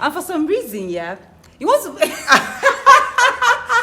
And for some reason, yeah, he wants to.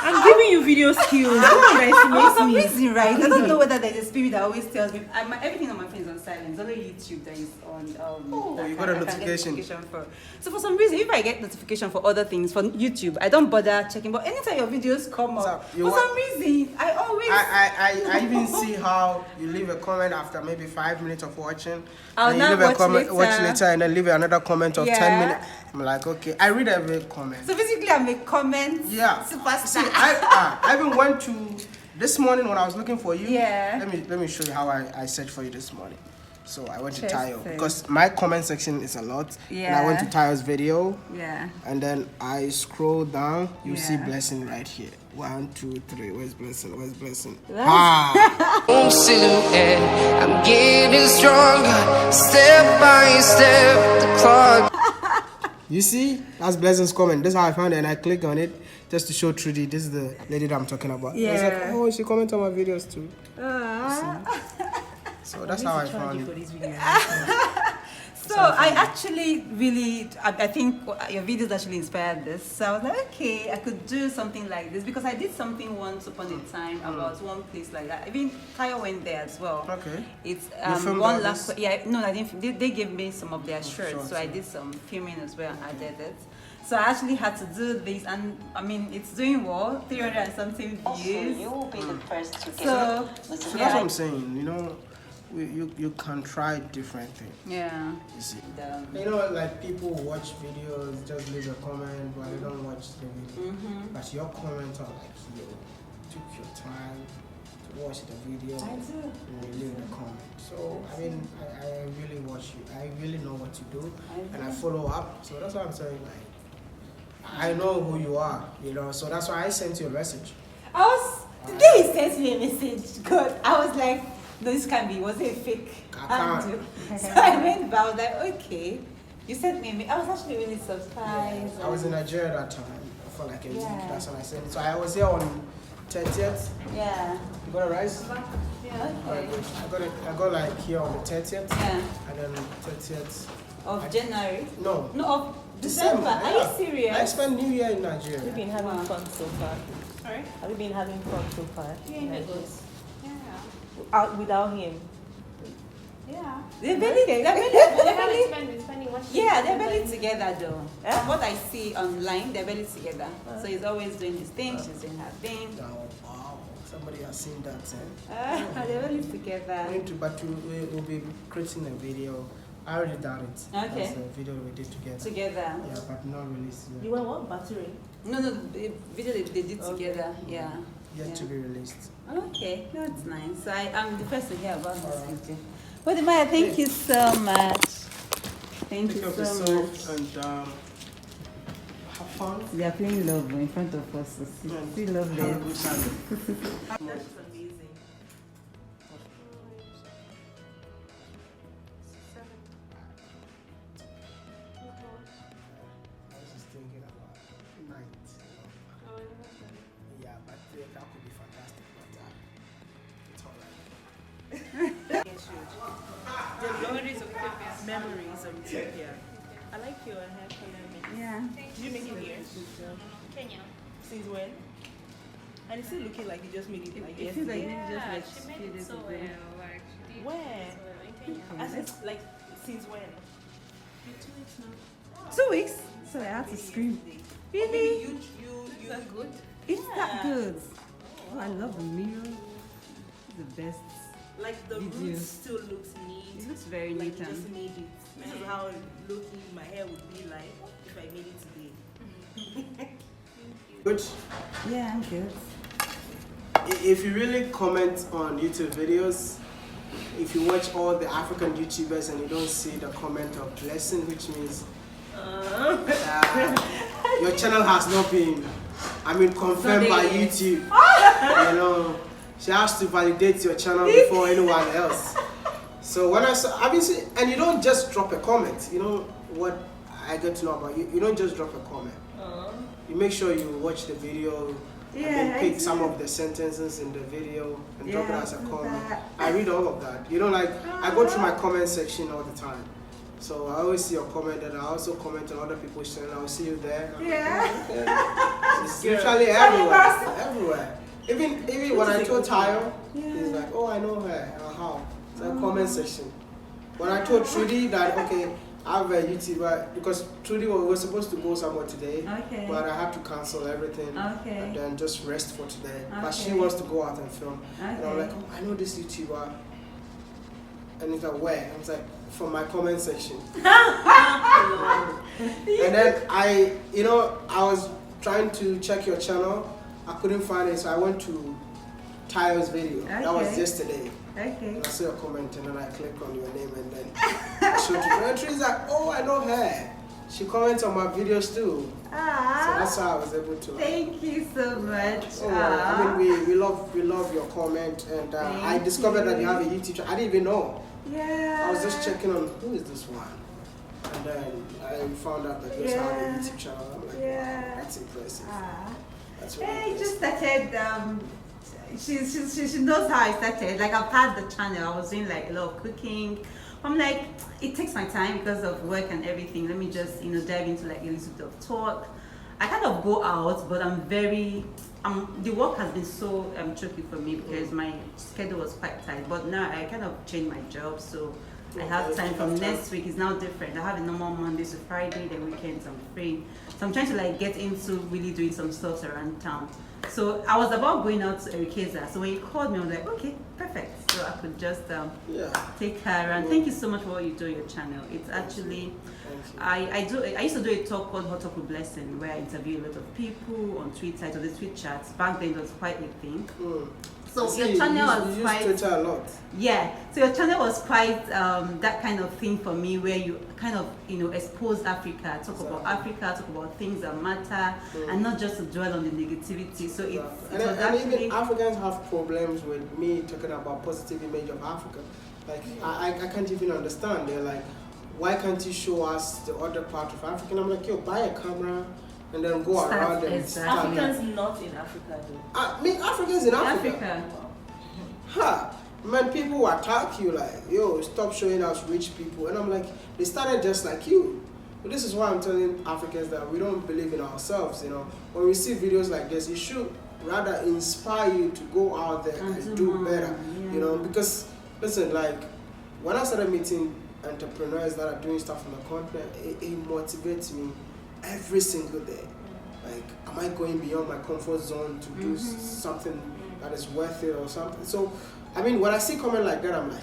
I'm giving you video skills. Don't underestimate For some me. reason, right? I don't know whether there's a spirit that always tells me. Everything on my phone is on silent. It's only YouTube that is on. That you got a notification. For. So for some reason, if I get notification for other things for YouTube, I don't bother checking. But anytime your videos come up, for some reason, I always. I even see how you leave a comment after maybe 5 minutes of watching. I'll and you not leave a watch comment, watch later. later, and then leave another comment of Yeah. 10 minutes. I'm like, okay, I read every comment. So basically, I make comments. Yeah. Superstar. See, I even went to this morning when I was looking for you. Yeah. Let me show you how I searched for you this morning. So I went to Tayo Interesting. because my comment section is a lot. Yeah. And I went to Tayo's video. Yeah. And then I scroll down. You see Yeah. Blecyn right here. 1, 2, 3. Where's Blecyn? Where's Blecyn? Silhouette, I'm getting stronger, step by step, the clock. You see? That's Blecyn's comment. That's how I found it, and I click on it just to show Trudy. This is the lady that I'm talking about. Yeah. I was like, oh, she comments on my videos too. So that's how I found For it. this video. So I actually really, I think your videos actually inspired this. So I was like, okay, I could do something like this because I did something once upon a time about one place like that. I mean, Tayo went there as well. Okay. It's You filmed one all last. this? Yeah, no, I didn't. They gave me some of their shirts, shorts, so I yeah. did some filming as well and added it. So I actually had to do this, and I mean, it's doing well, 300 and something views. You will be the first to get So So that's what I'm saying, you know, you can try different things. yeah. You see. The- You know, like people watch videos, just leave a comment, but they don't watch the video. But your comments are like, you took your time to watch the video. I do. And you leave the comment. So, I mean, I really watch you. I really know what you do. And I follow up. So that's what I'm saying. Like, I know who you are, you know. So that's why I sent you a message. The day he sent me a message, God, I was like, no, this can't be. Was it a fake? I handle? So I went back, I was like, okay. You sent me. I was actually really surprised. I was in Nigeria that time for like a week. Yeah. That's when I sent it. So I was here on 30th. Yeah. You got a rice? Yeah. Okay. I got like here on the 30th. Yeah. And then 30th. Of January. No. No, of December. Are you yeah. serious? I spent New Year in Have you Nigeria. been having fun so far? Sorry. Have you been having fun so far? Yeah. Out without him. Yeah. They're barely, yeah, they're barely together though. Eh? From what I see online, they're barely together. So he's always doing his thing, she's doing her thing. Oh, wow. Somebody has seen that. Eh? They're barely together. But we'll be creating a video. I already done it. Okay. That's a video we did together. Together. Yeah, but not released yet. You went what? Battering? No, the video they did together. Yeah. Yet to be released. Okay, that's nice. So I'm the first to hear about this video. Wode Maya, thank you so much. Thank Take you care of so yourself much. and have fun. They are playing love in front of us. So see love Have there. a good time. That's amazing. I was just thinking about night. Yeah, but that could be fantastic. But it's alright. Memories of Ethiopia. I like your hair color. Yeah. Did you make it here? Kenya. Since when? And it's still looking like you just made it like It feels like yesterday. you just like she few made it days so ago. well. Like she did Where? so well in Kenya. As in, like, since when? 2 weeks now. 2 weeks. So I had to scream. Really? You Is that good? It's that good. Oh, I love the mirror. It's the best. like the Video. roots still looks neat. It looks very Like neat you just and made it. This is how looking my hair would be like if I made it today. Good. yeah, I'm good. If you really comment on YouTube videos, if you watch all the African YouTubers and you don't see the comment of Blecyn, which means your channel has not been, confirmed by YouTube. You know, she has to validate your channel before anyone else. So when I saw, and you don't just drop a comment. You know what I get to know about you? You don't just drop a comment. You make sure you watch the video, and Yeah, then I pick do. some of the sentences in the video and drop it Yeah, as a I do comment. that. I read all of that. You know, like I go through my comment section all the time. So I always see your comment, and I also comment on other people's channel. I'll see you there. I'm like, Yeah. okay. It's literally everywhere. Even when I told Tayo, he's like, oh, I know her. How? It's a comment section. When I told Trudy that, okay, I have a YouTuber, because Trudy was supposed to go somewhere today, Okay. but I had to cancel everything Okay. and then just rest for today. But she Okay. wants to go out and film. And I'm Okay. like, oh, I know this YouTuber. And he's like, where? I was like, from my comment section. And then I was trying to check your channel. I couldn't find it, so I went to Tayo's video. That was Okay. yesterday. Okay. And I saw your comment, and then I clicked on your name, and then I showed you. And she's like, oh, I know her. She comments on my videos too. So that's how I was able to. Thank you so much. Oh, I mean, we love your comment, and I discovered that you have a YouTube channel. I didn't even know. Yeah. I was just checking on who is this one, and then I found out that you also have a YouTube channel. I'm like, wow, that's impressive. That's really Hey, impressive. just started. She knows how I started. Like I've had the channel. I was doing like a lot of cooking. I'm like, it takes my time because of work and everything. Let me just dive into like a little bit of talk. I kind of go out, but the work has been so tricky for me because my schedule was quite tight. But now I kind of changed my job, so I have time from next week. It's now different. I have a normal Mondays to Friday, then weekends I'm free. So I'm trying to like get into really doing some stuff around town. So I was about going out to Erikeza. So when you called me, I was like, okay, perfect. So I could just take her around. Thank you so much for what you do on your channel. It's actually, I used to do a talk called Hot Talk with Blecyn, where I interview a lot of people on Twitter, or the tweet chats. Back then it was quite a thing. So your channel was quite Twitter a lot. Yeah. So your channel was quite that kind of thing for me, where you kind of expose Africa, talk about Africa, talk about things that matter, and not just to dwell on the negativity. So and even Africans have problems with me talking about positive image of Africa. Like I can't even understand. They're like, why can't you show us the other part of Africa? And I'm like, yo, buy a camera and then go around and stand there. Africans not in Africa though. I mean, Africans in Africa. Ha! Man, people will attack you like, yo, stop showing us rich people. And I'm like, they started just like you. But this is why I'm telling Africans that we don't believe in ourselves, When we see videos like this, it should rather inspire you to go out there and do better, Because, listen, like, when I started meeting entrepreneurs that are doing stuff on the continent, it motivates me every single day. Like, am I going beyond my comfort zone to do something that is worth it or something? So, I mean, when I see comment like that, I'm like,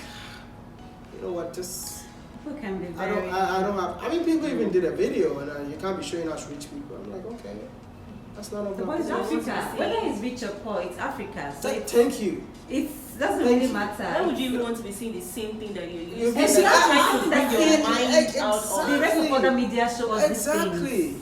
you know what, just people can be I don't have. I mean, people even did a video and you can't be showing us rich people. I'm like, okay, that's not a But it's Africa. Whether it's rich or poor, it's Africa. So thank you. It doesn't really matter. Why would you even want to be seeing the same thing that you're You've using? been You're saying- trying to bring your mind out of The rest of other media show us these things. Exactly.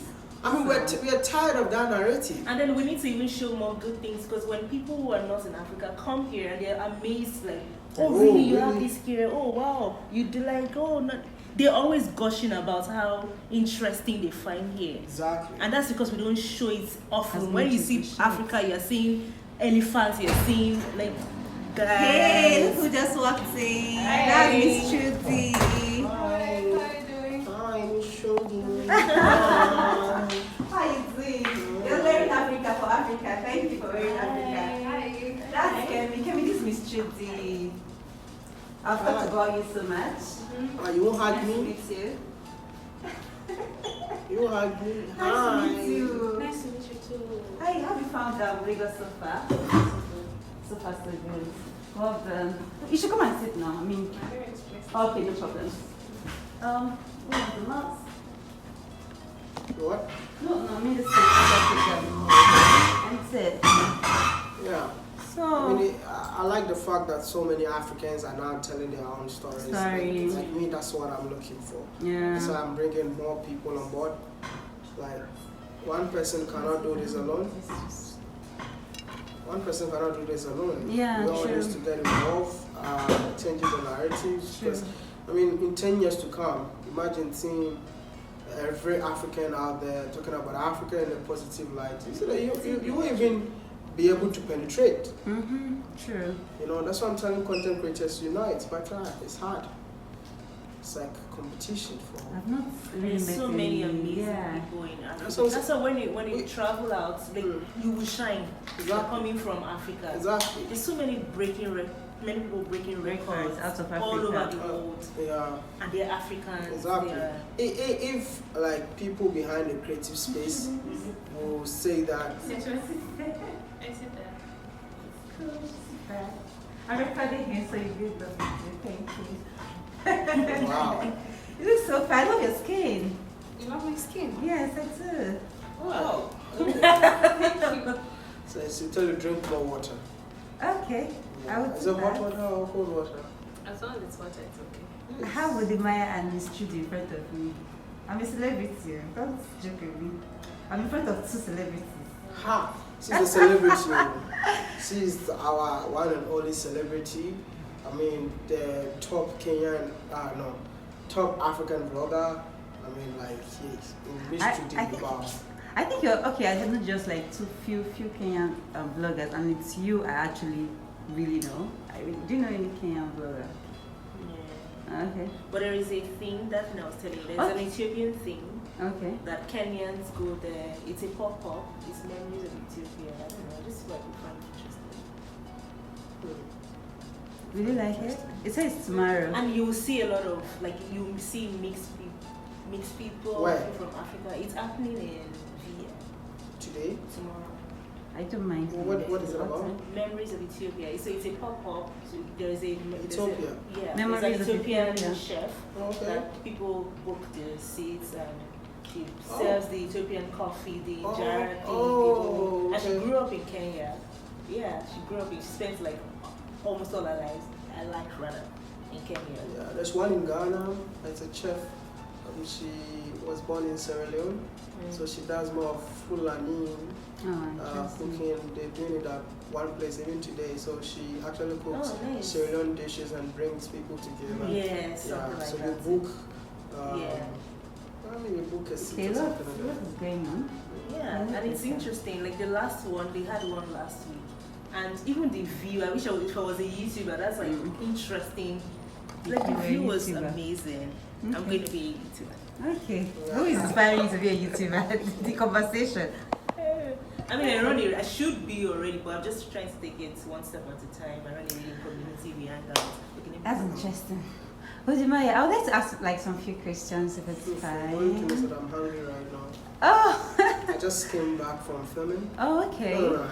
I mean, we're tired of that narrative. And then we need to even show more good things, because when people who are not in Africa come here and they're amazed, like, oh really, you have this here, oh wow, you do like, oh not. They're always gushing about how interesting they find here. Exactly. And that's because we don't show it often. As When much you as see we should. Africa, you're seeing elephants, you're seeing like guys. Hey, look who just walked in. That's Miss Trudy. Hi, Miss Shodi. How you doing? You're wearing Africa for Africa. Thank you for wearing Africa. Hi. That's Kemi. Kemi, this is Miss Trudy. I've thought about you so much. You won't hug Nice to me? meet you. You won't hug me? Nice Hi. to meet you. Nice to meet you too. Hi, have you found Lagos so far? So far, so good. Well done. You should come and sit now. I mean, My parents' place. okay, no problem. One of the nuts. What? No, I mean the sit. And sit. Yeah. I So, mean, I like the fact that so many Africans are now telling their own stories. Stories. Like me, that's what I'm looking for. yeah. So I'm bringing more people on board. Like, one person cannot do this alone. One person cannot do this alone. Yeah, we all true. need to get involved, changing the narratives. Because, I mean, in 10 years to come, imagine seeing every African out there talking about Africa in a positive light. You see that you won't even be able to penetrate. True. You know, that's why I'm telling content creators unite, but it's hard. It's like competition for. I've not really There's met so many any- amazing yeah. people in Africa. That's what I'm That's why when you travel out, like you will shine. You're Exactly. coming from Africa. Exactly. There's so many many people breaking records out of all over Africa. the world, Yeah. and they're Africans. Exactly. They're, If like people behind the creative space will say that, I said that. I'm recording here, so you did the thank you. wow, You look so fine. I love your skin. You love my skin? Yes, I do. wow. So it's to tell you drink more water. Okay. I would Is do it hot that. water or cold water? As long as it's water, it's okay. I have Wode Maya and Miss Trudy in front of me. I'm a celebrity. Don't joke with me. I'm in front of two celebrities. Ha! She's a celebrity. She's our one and only celebrity. I mean, the top Kenyan, top African vlogger. I mean, like, yes, in Miss I Trudy. think- Wow. I think you're okay. I don't just like few Kenyan vloggers, and it's you I actually really know. Do you know any Kenyan vlogger? yeah. Okay. But there is a thing that I was telling you. There's an Ethiopian thing Okay. that Kenyans go there. It's a pop-up. It's memories of Ethiopia. I don't know. This is what we find interesting. Really like it? It says tomorrow. And you will see a lot of you will see mixed people Where? from Africa. It's happening in Via Today? tomorrow. I don't mind. What is it about? Memories of Ethiopia. So it's a pop-up. So there's a Ethiopia? There's an Memories of Ethiopian Ethiopia. chef Okay. that people book the seats and she Oh. serves the Ethiopian coffee, the Oh. jar thing. Oh, And she okay. grew up in Kenya. Yeah, she grew up. She spent like almost all her life. Rather in Kenya. Yeah, there's one in Ghana. It's a chef. She was born in Sierra Leone, so she does more of Fulani Oh, interesting. cooking. They're doing it at one place even today. So she actually cooks Oh, nice. Sierra Leone dishes and brings people together. Yeah, something like so that. you book. Yeah. I mean, you book a seat Okay, or look, something like what that. is going on? Yeah, and it's interesting. Like the last one, they had one last week, and even the view. I wish if I was a YouTuber. That's like interesting. Like You the were a view was YouTuber. amazing. I'm going to be a YouTuber. Okay. Who is inspiring you to be a YouTuber? The conversation. I mean, I should be already, but I'm just trying to take it one step at a time. I run a reading community, we hang out. That's interesting. Wode Maya, I would like to ask like some few questions if it's One thing is fine. that I'm hungry right now. Oh. I just came back from filming. Oh, okay. No,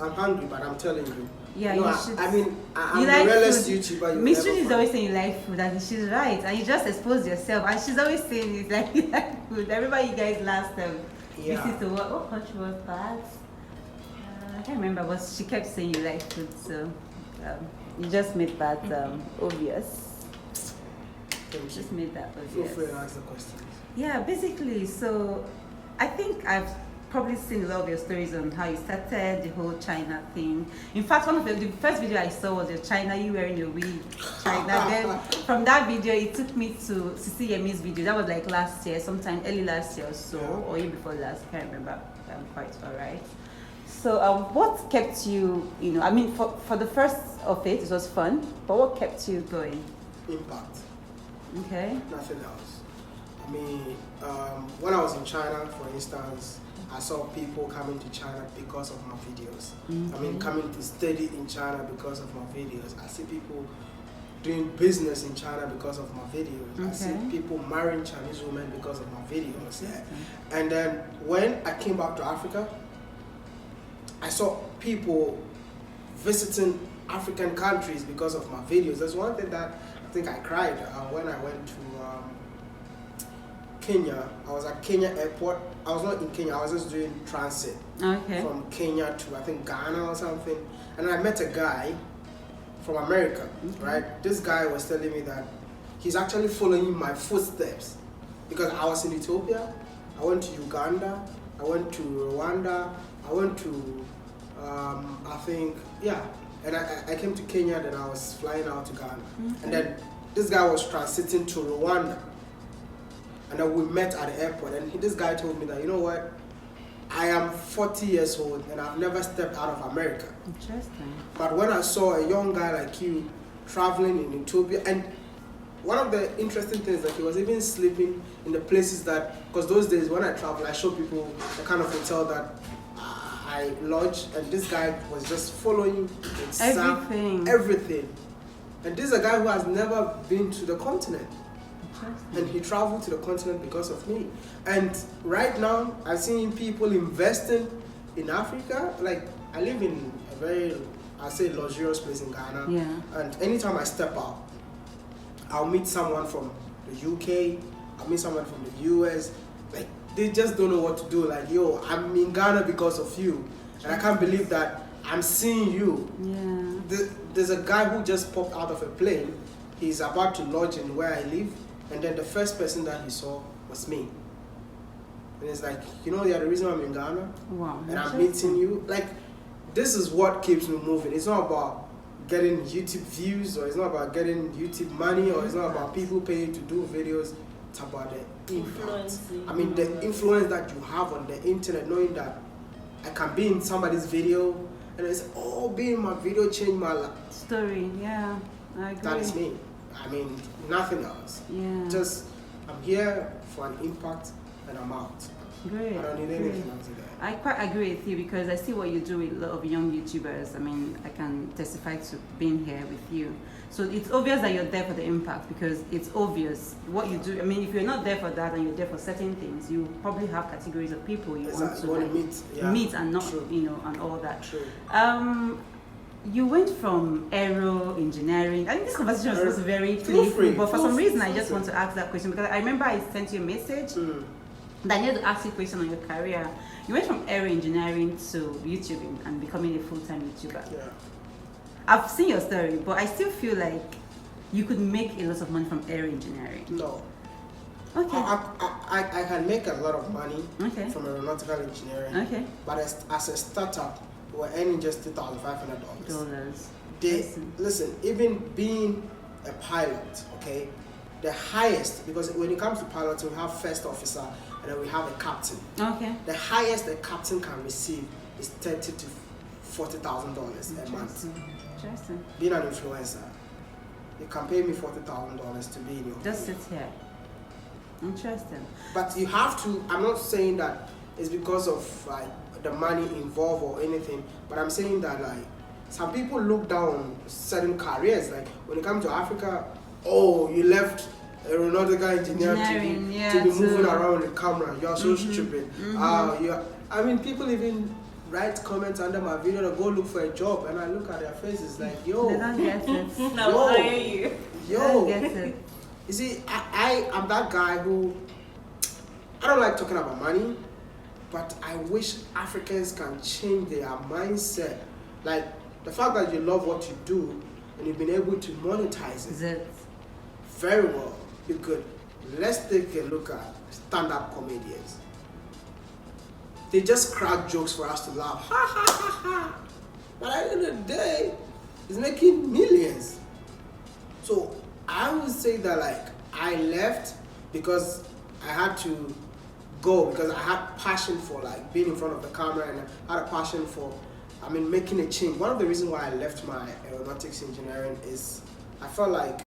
I'm hungry, but I'm telling you. Yeah, No, you I- should. I mean, I'm You the like realest food. YouTuber you Miss ever Trudy is find. always saying you like food, and she's right. And you just expose yourself, and she's always saying it like you like food. I remember you guys last Yeah. visit to what country was that? I can't remember, but she kept saying you like food, so you just made that obvious. Thank you. Just made that Feel obvious. free to ask the questions. Yeah, basically, so I think I've probably seen a lot of your stories on how you started the whole China thing. In fact, one of the first video I saw was your China, you wearing a wig, China. Then from that video, it took me to Sisi Yemi's video. That was like last year, sometime early last year or so, or even before last. I can't remember. I'm quite alright. So, what kept you? I mean, for the first of it was fun, but what kept you going? Impact. Okay. Nothing else. I mean, when I was in China, for instance, I saw people coming to China because of my videos. I mean, coming to study in China because of my videos. I see people doing business in China because of my videos. I see Okay. people marrying Chinese women because of my videos. Yeah. And then when I came back to Africa, I saw people visiting African countries because of my videos. There's one thing that I think I cried when I went to Kenya. I was at Kenya airport. I was not in Kenya, I was just doing transit Okay. from Kenya to I think Ghana or something. And I met a guy from America, right? This guy was telling me that he's actually following my footsteps because I was in Ethiopia, I went to Uganda, I went to Rwanda, I went to I think, yeah, and I came to Kenya, then I was flying out to Ghana. And then this guy was transiting to Rwanda. And then we met at the airport, and this guy told me that, you know what, I am 40 years old and I've never stepped out of America. Interesting. But when I saw a young guy like you traveling in Ethiopia, and one of the interesting things that he was even sleeping in the places that, because those days when I travel, I show people the kind of hotel that I lodge, and this guy was just following everything. And this is a guy who has never been to the continent. And he traveled to the continent because of me. And right now, I've seen people investing in Africa. Like, I live in a very, I'll say, luxurious place in Ghana. Yeah. And anytime I step out, I'll meet someone from the UK, I'll meet someone from the US. Like, they just don't know what to do. Like, yo, I'm in Ghana because of you. And I can't believe that I'm seeing you. Yeah. There's a guy who just popped out of a plane. He's about to lodge in where I live. And then the first person that he saw was me. And it's like, you know, you're the reason I'm in Ghana. Wow. And I'm meeting you. Like, this is what keeps me moving. It's not about getting YouTube views, or it's not about getting YouTube money, or it's not about people paying to do videos. It's about the influence. I mean, the influence that you have on the internet, knowing that I can be in somebody's video, and it's, oh, being in my video changed my life. Story, yeah. I agree. That is me. I mean, nothing else. Yeah. Just, I'm here for an impact and I'm out. Great. I don't need anything else again. I quite agree with you because I see what you do with a lot of young YouTubers. I mean, I can testify to being here with you. So it's obvious that you're there for the impact because it's obvious what you do. I mean, if you're not there for that and you're there for certain things, you probably have categories of people you want to meet and not, True. you know, and all that. True. You went from aero engineering. I think this conversation was supposed to be very playful, but for some reason I just want to ask that question because I remember I sent you a message that I needed to ask you a question on your career. You went from aero engineering to YouTubing and becoming a full-time YouTuber. Yeah. I've seen your story, but I still feel like you could make a lot of money from aero engineering. No. Okay. I can make a lot of money from aeronautical engineering. Okay. But as a startup, we're earning just $2,500. Listen, even being a pilot, okay, the highest, because when it comes to pilots, we have first officer and then we have a captain. Okay. The highest a captain can receive is $30,000 to $40,000 a month. Interesting. Being an influencer, you can pay me $40,000 to be in your just sit here. Interesting. But you have to, I'm not saying that it's because of like the money involved or anything, but I'm saying that like some people look down on certain careers. Like when it comes to Africa, oh, you left aeronautical engineering to be moving around with the camera. You're so stupid. I mean, people even write comments under my video to go look for a job, and I look at their faces like, yo, they don't get it. yo. Get it. You see, I'm that guy who, I don't like talking about money, but I wish Africans can change their mindset. Like, the fact that you love what you do and you've been able to monetize it very well, be good. Let's take a look at stand-up comedians. They just crack jokes for us to laugh. Ha ha ha ha. But at the end of the day, it's making millions. So I would say that like I left because I had to go because I had passion for like being in front of the camera, and I had a passion for, I mean, making a change. One of the reasons why I left my aeronautics engineering is I felt like